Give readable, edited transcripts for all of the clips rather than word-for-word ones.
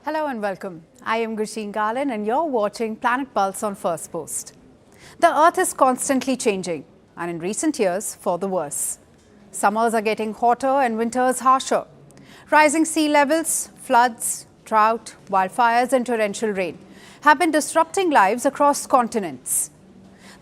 Hello and welcome. I am Gursheen Garland and you're watching Planet Pulse on Firstpost. The Earth is constantly changing and in recent years for the worse. Summers are getting hotter and winters harsher. Rising sea levels, floods, drought, wildfires and torrential rain have been disrupting lives across continents.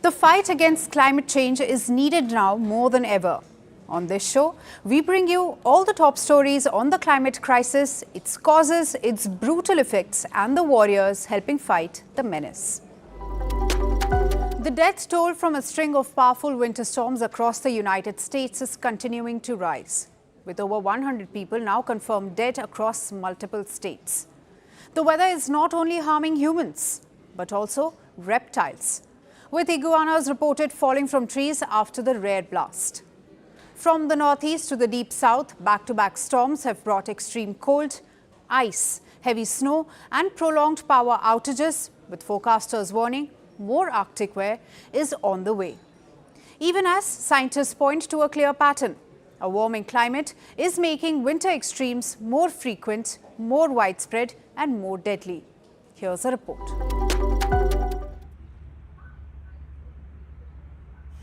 The fight against climate change is needed now more than ever. On this show, we bring you all the top stories on the climate crisis, its causes, its brutal effects, and the warriors helping fight the menace. The death toll from a string of powerful winter storms across the United States is continuing to rise, with over 100 people now confirmed dead across multiple states. The weather is not only harming humans, but also reptiles, with iguanas reported falling from trees after the rare blast. From the northeast to the deep south, back-to-back storms have brought extreme cold, ice, heavy snow and prolonged power outages, with forecasters warning more Arctic wear is on the way. Even as scientists point to a clear pattern, a warming climate is making winter extremes more frequent, more widespread and more deadly. Here's a report.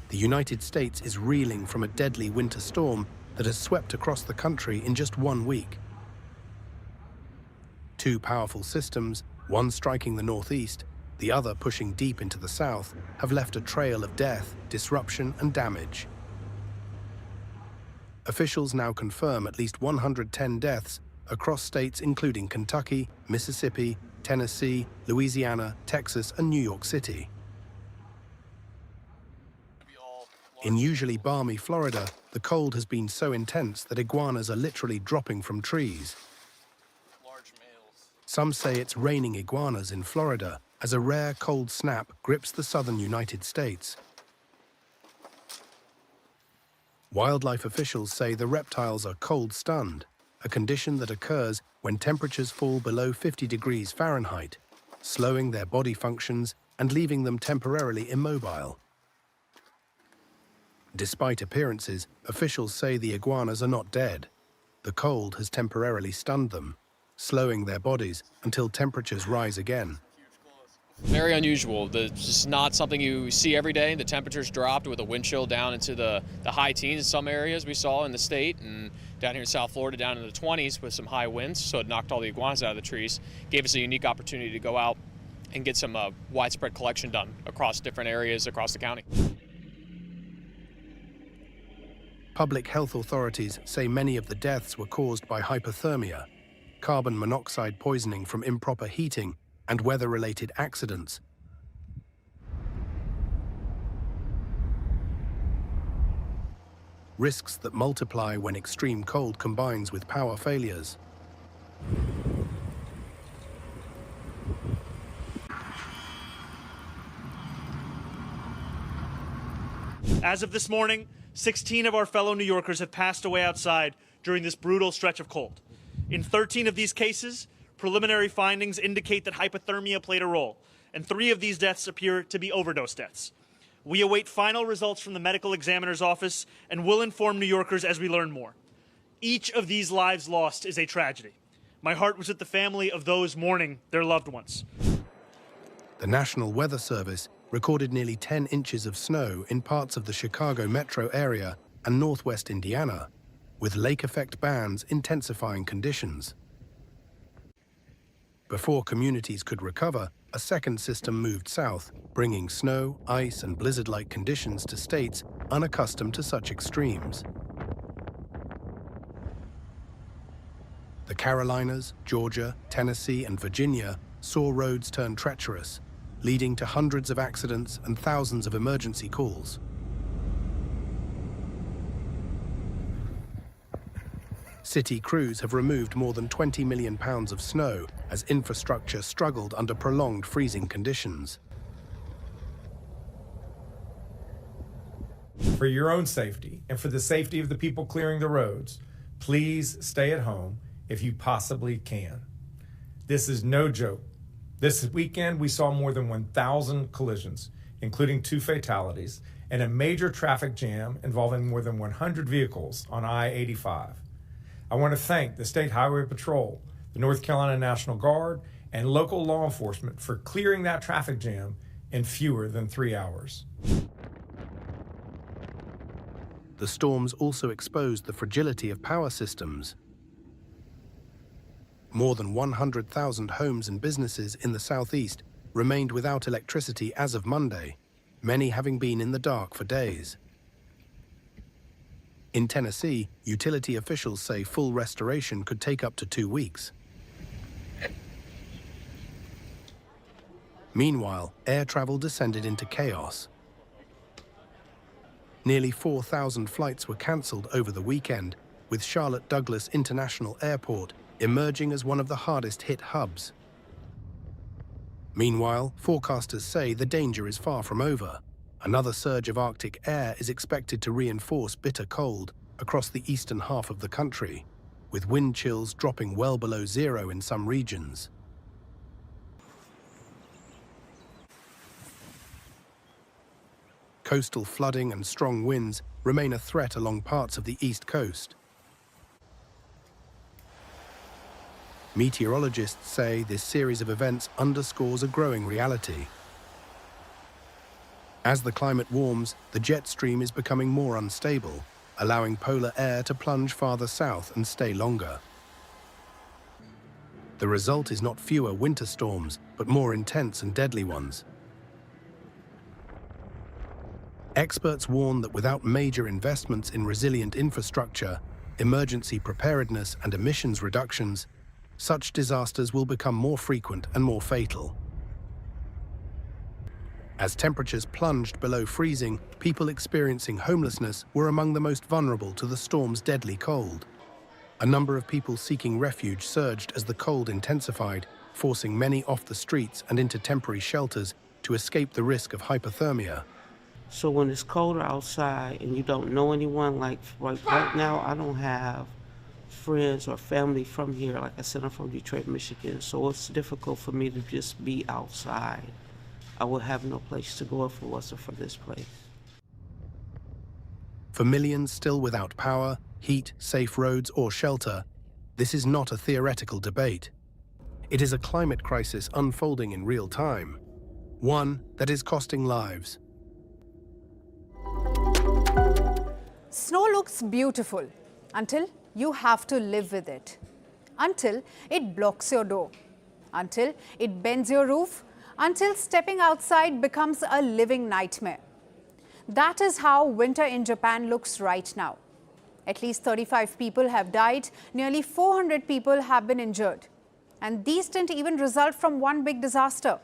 The United States is reeling from a deadly winter storm that has swept across the country in just 1 week. Two powerful systems, one striking the northeast, the other pushing deep into the south, have left a trail of death, disruption and damage. Officials now confirm at least 110 deaths across states including Kentucky, Mississippi, Tennessee, Louisiana, Texas and New York City. In usually balmy Florida, the cold has been so intense that iguanas are literally dropping from trees. Some say it's raining iguanas in Florida as a rare cold snap grips the southern United States. Wildlife officials say the reptiles are cold-stunned, a condition that occurs when temperatures fall below 50 degrees Fahrenheit, slowing their body functions and leaving them temporarily immobile. Despite appearances, officials say the iguanas are not dead. The cold has temporarily stunned them, slowing their bodies until temperatures rise again. Very unusual. It's just not something you see every day. The temperatures dropped with a wind chill down into the high teens in some areas we saw in the state, and down here in South Florida down in the 20s with some high winds, so it knocked all the iguanas out of the trees. Gave us a unique opportunity to go out and get some widespread collection done across different areas across the county. Public health authorities say many of the deaths were caused by hypothermia, carbon monoxide poisoning from improper heating, and weather-related accidents. Risks that multiply when extreme cold combines with power failures. As of this morning, 16 of our fellow New Yorkers have passed away outside during this brutal stretch of cold. In 13 of these cases, preliminary findings indicate that hypothermia played a role, and 3 of these deaths appear to be overdose deaths. We await final results from the medical examiner's office and will inform New Yorkers as we learn more. Each of these lives lost is a tragedy. My heart was with the family of those mourning their loved ones. The National Weather Service recorded nearly 10 inches of snow in parts of the Chicago metro area and northwest Indiana, with lake effect bands intensifying conditions. Before communities could recover, a second system moved south, bringing snow, ice, and blizzard-like conditions to states unaccustomed to such extremes. The Carolinas, Georgia, Tennessee, and Virginia saw roads turn treacherous, leading to hundreds of accidents and thousands of emergency calls. City crews have removed more than 20 million pounds of snow as infrastructure struggled under prolonged freezing conditions. For your own safety and for the safety of the people clearing the roads, please stay at home if you possibly can. This is no joke. This weekend, we saw more than 1,000 collisions, including 2 fatalities, and a major traffic jam involving more than 100 vehicles on I-85. I want to thank the State Highway Patrol, the North Carolina National Guard, and local law enforcement for clearing that traffic jam in fewer than 3 hours. The storms also exposed the fragility of power systems. More than 100,000 homes and businesses in the southeast remained without electricity as of Monday, many having been in the dark for days. In Tennessee, utility officials say full restoration could take up to 2 weeks. Meanwhile, air travel descended into chaos. Nearly 4,000 flights were cancelled over the weekend, with Charlotte Douglas International Airport emerging as one of the hardest-hit hubs. Meanwhile, forecasters say the danger is far from over. Another surge of Arctic air is expected to reinforce bitter cold across the eastern half of the country, with wind chills dropping well below zero in some regions. Coastal flooding and strong winds remain a threat along parts of the East Coast. Meteorologists say this series of events underscores a growing reality. As the climate warms, the jet stream is becoming more unstable, allowing polar air to plunge farther south and stay longer. The result is not fewer winter storms, but more intense and deadly ones. Experts warn that without major investments in resilient infrastructure, emergency preparedness, and emissions reductions, such disasters will become more frequent and more fatal. As temperatures plunged below freezing, people experiencing homelessness were among the most vulnerable to the storm's deadly cold. A number of people seeking refuge surged as the cold intensified, forcing many off the streets and into temporary shelters to escape the risk of hypothermia. So when it's colder outside and you don't know anyone, like right now, I don't have friends or family from here. Like I said, I'm from Detroit, Michigan, so it's difficult for me to just be outside. I would have no place to go if it wasn't for this place. For millions still without power, heat, safe roads, or shelter, this is not a theoretical debate. It is a climate crisis unfolding in real time, one that is costing lives. Snow looks beautiful until you have to live with it, until it blocks your door, until it bends your roof, until stepping outside becomes a living nightmare. That is how winter in Japan looks right now. At least 35 people have died, nearly 400 people have been injured. And these didn't even result from one big disaster,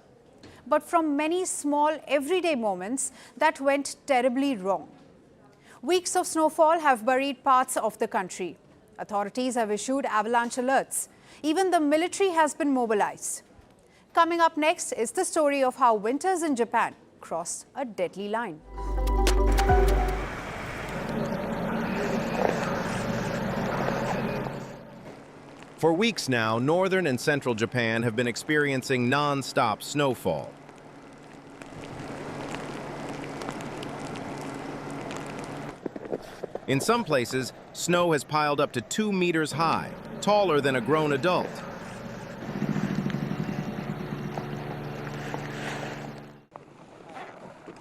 but from many small everyday moments that went terribly wrong. Weeks of snowfall have buried parts of the country. Authorities have issued avalanche alerts. Even the military has been mobilized. Coming up next is the story of how winters in Japan crossed a deadly line. For weeks now, northern and central Japan have been experiencing non-stop snowfall. In some places, snow has piled up to 2 meters high, taller than a grown adult.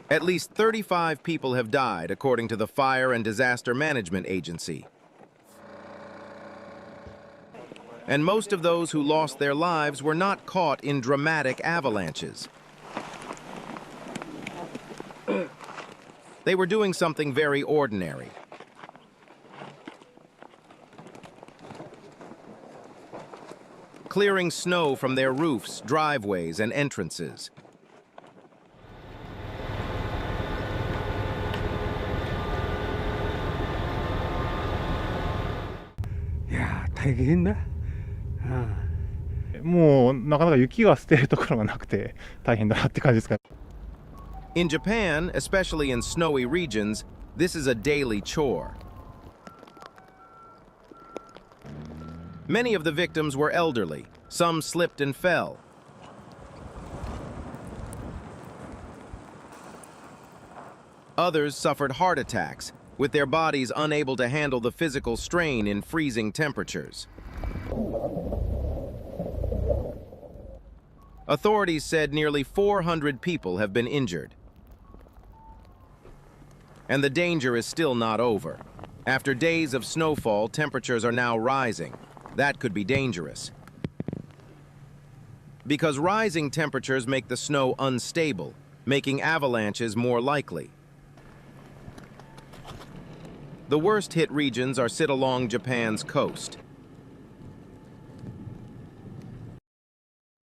At least 35 people have died, according to the Fire and Disaster Management Agency. And most of those who lost their lives were not caught in dramatic avalanches. They were doing something very ordinary. Clearing snow from their roofs, driveways, and entrances. Yeah, 大変だ。もうなかなか雪が捨てるところがなくて大変だなって感じですか。In Japan, especially in snowy regions, this is a daily chore. Many of the victims were elderly. Some slipped and fell. Others suffered heart attacks, with their bodies unable to handle the physical strain in freezing temperatures. Authorities said nearly 400 people have been injured. And the danger is still not over. After days of snowfall, temperatures are now rising. That could be dangerous. Because rising temperatures make the snow unstable, making avalanches more likely. The worst-hit regions sit along Japan's coast.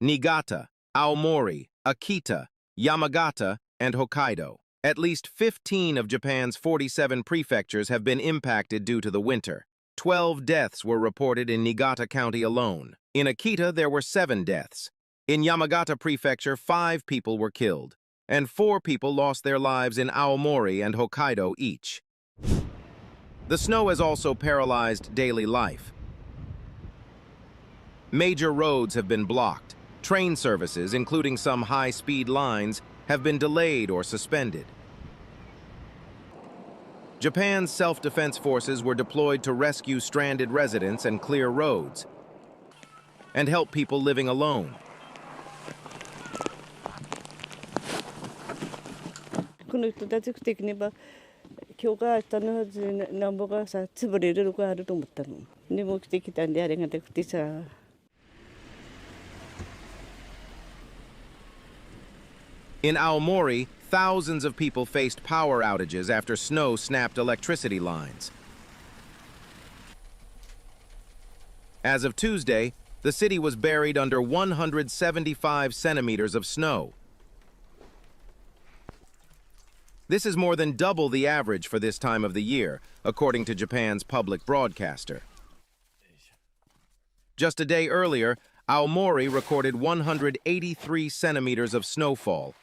Niigata, Aomori, Akita, Yamagata, and Hokkaido. At least 15 of Japan's 47 prefectures have been impacted due to the winter. 12 deaths were reported in Niigata County alone. In Akita, there were 7 deaths. In Yamagata Prefecture, 5 people were killed, and 4 people lost their lives in Aomori and Hokkaido each. The snow has also paralyzed daily life. Major roads have been blocked. Train services, including some high-speed lines, have been delayed or suspended. Japan's self-defense forces were deployed to rescue stranded residents and clear roads, and help people living alone. この人たち的には今日か明日のうちになんぼがさ潰れるのがあると思ったの。でも来てきたんでありがたくてさ。In Aomori, thousands of people faced power outages after snow snapped electricity lines. As of Tuesday, the city was buried under 175 centimeters of snow. This is more than double the average for this time of the year, according to Japan's public broadcaster. Just a day earlier, Aomori recorded 183 centimeters of snowfall,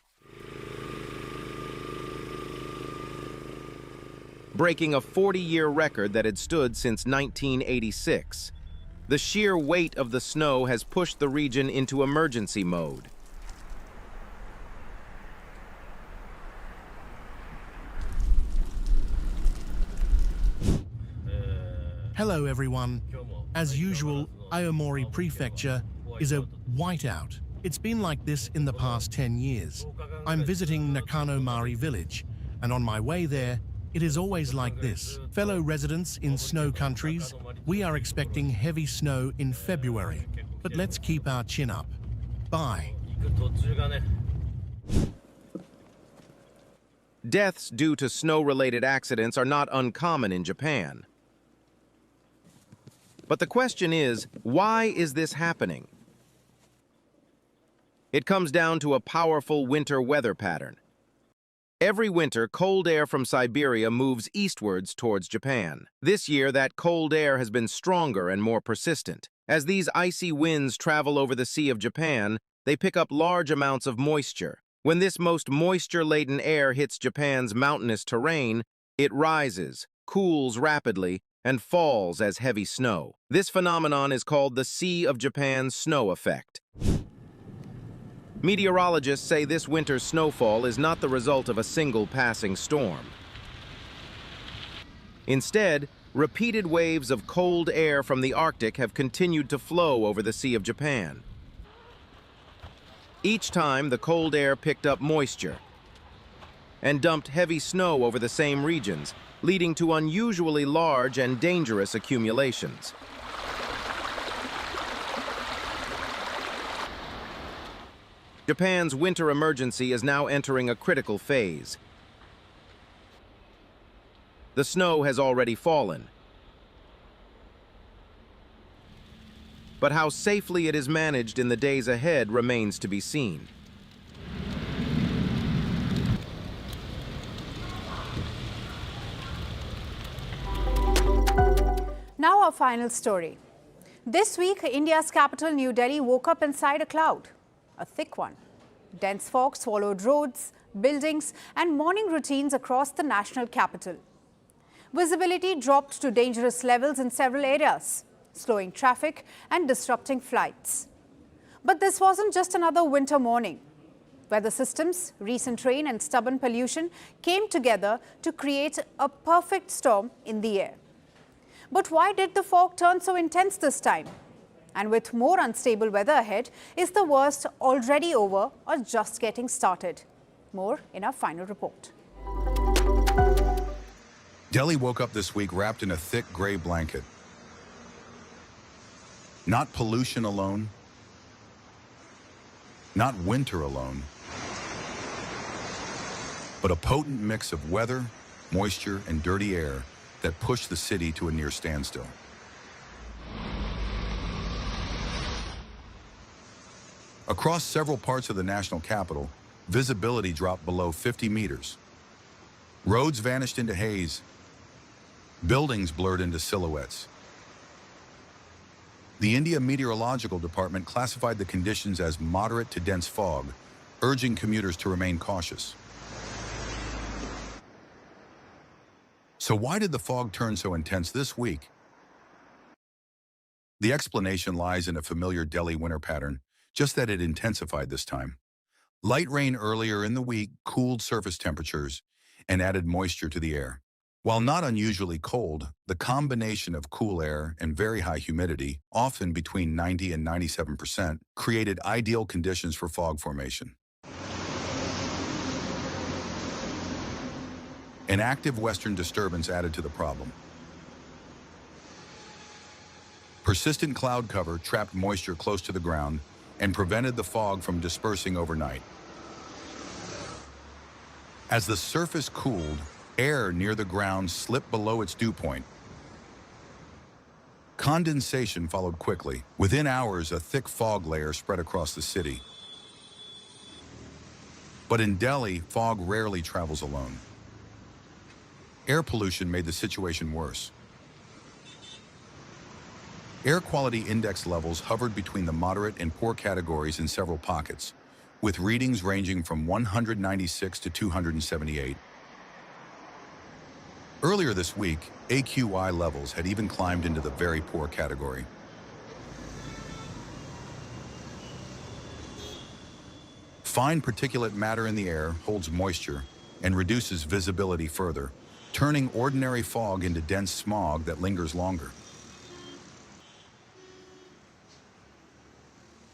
breaking a 40-year record that had stood since 1986. The sheer weight of the snow has pushed the region into emergency mode. Hello everyone. As usual, Aomori Prefecture is a whiteout. It's been like this in the past 10 years. I'm visiting Nakanomari village, and on my way there, it is always like this. Fellow residents in snow countries, we are expecting heavy snow in February, but let's keep our chin up. Bye. Deaths due to snow-related accidents are not uncommon in Japan. But the question is, why is this happening? It comes down to a powerful winter weather pattern. Every winter, cold air from Siberia moves eastwards towards Japan. This year, that cold air has been stronger and more persistent. As these icy winds travel over the Sea of Japan, they pick up large amounts of moisture. When this most moisture-laden air hits Japan's mountainous terrain, it rises, cools rapidly, and falls as heavy snow. This phenomenon is called the Sea of Japan snow effect. Meteorologists say this winter's snowfall is not the result of a single passing storm. Instead, repeated waves of cold air from the Arctic have continued to flow over the Sea of Japan. Each time, the cold air picked up moisture and dumped heavy snow over the same regions, leading to unusually large and dangerous accumulations. Japan's winter emergency is now entering a critical phase. The snow has already fallen. But how safely it is managed in the days ahead remains to be seen. Now our final story. This week, India's capital, New Delhi, woke up inside a cloud, a thick one. Dense fog swallowed roads, buildings, and morning routines across the national capital. Visibility dropped to dangerous levels in several areas, slowing traffic and disrupting flights. But this wasn't just another winter morning. Weather systems, recent rain, and stubborn pollution came together to create a perfect storm in the air. But why did the fog turn so intense this time? And with more unstable weather ahead, is the worst already over or just getting started? More in our final report. Delhi woke up this week wrapped in a thick gray blanket. Not pollution alone, not winter alone, but a potent mix of weather, moisture, and dirty air that pushed the city to a near standstill. Across several parts of the national capital, visibility dropped below 50 meters. Roads vanished into haze. Buildings blurred into silhouettes. The India Meteorological Department classified the conditions as moderate to dense fog, urging commuters to remain cautious. So why did the fog turn so intense this week? The explanation lies in a familiar Delhi winter pattern, just that it intensified this time. Light rain earlier in the week cooled surface temperatures and added moisture to the air. While not unusually cold, the combination of cool air and very high humidity, often between 90 and 97%, created ideal conditions for fog formation. An active western disturbance added to the problem. Persistent cloud cover trapped moisture close to the ground and prevented the fog from dispersing overnight. As the surface cooled, air near the ground slipped below its dew point. Condensation followed quickly. Within hours, a thick fog layer spread across the city. But in Delhi, fog rarely travels alone. Air pollution made the situation worse. Air quality index levels hovered between the moderate and poor categories in several pockets, with readings ranging from 196 to 278. Earlier this week, AQI levels had even climbed into the very poor category. Fine particulate matter in the air holds moisture and reduces visibility further, turning ordinary fog into dense smog that lingers longer.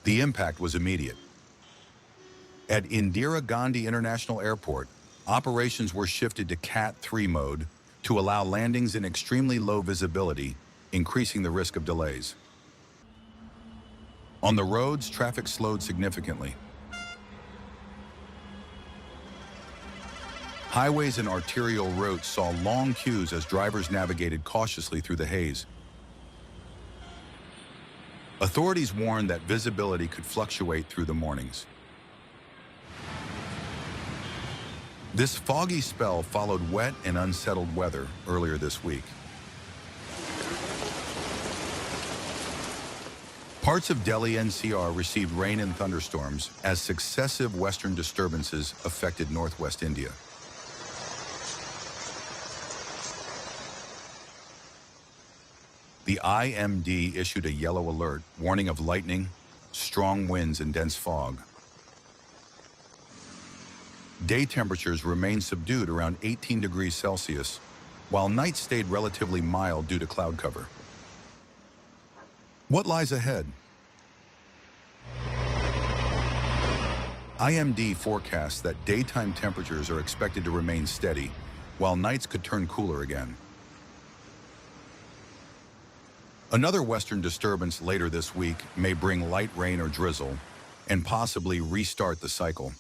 The impact was immediate. At Indira Gandhi International Airport, operations were shifted to Cat 3 mode to allow landings in extremely low visibility, increasing the risk of delays. On the roads, traffic slowed significantly. Highways and arterial routes saw long queues as drivers navigated cautiously through the haze. Authorities warned that visibility could fluctuate through the mornings. This foggy spell followed wet and unsettled weather earlier this week. Parts of Delhi NCR received rain and thunderstorms as successive western disturbances affected northwest India. The IMD issued a yellow alert, warning of lightning, strong winds, and dense fog. Day temperatures remained subdued around 18 degrees Celsius, while nights stayed relatively mild due to cloud cover. What lies ahead? IMD forecasts that daytime temperatures are expected to remain steady, while nights could turn cooler again. Another western disturbance later this week may bring light rain or drizzle and possibly restart the cycle.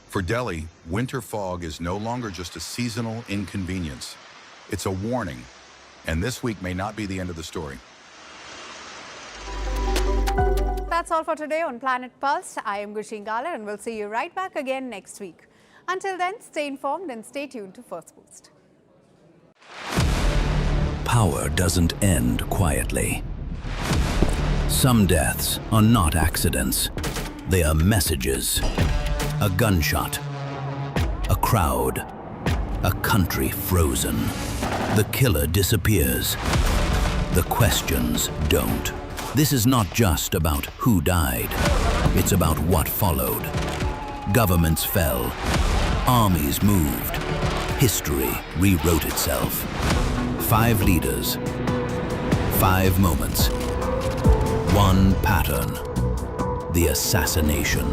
For Delhi, winter fog is no longer just a seasonal inconvenience. It's a warning, and this week may not be the end of the story. That's all for today on Planet Pulse. I am Gursheen Galar, and we'll see you right back again next week. Until then, stay informed and stay tuned to Firstpost. Power doesn't end quietly. Some deaths are not accidents. They are messages. A gunshot. A crowd. A country frozen. The killer disappears. The questions don't. This is not just about who died. It's about what followed. Governments fell. Armies moved. History rewrote itself. 5 leaders, 5 moments. One pattern. The assassination.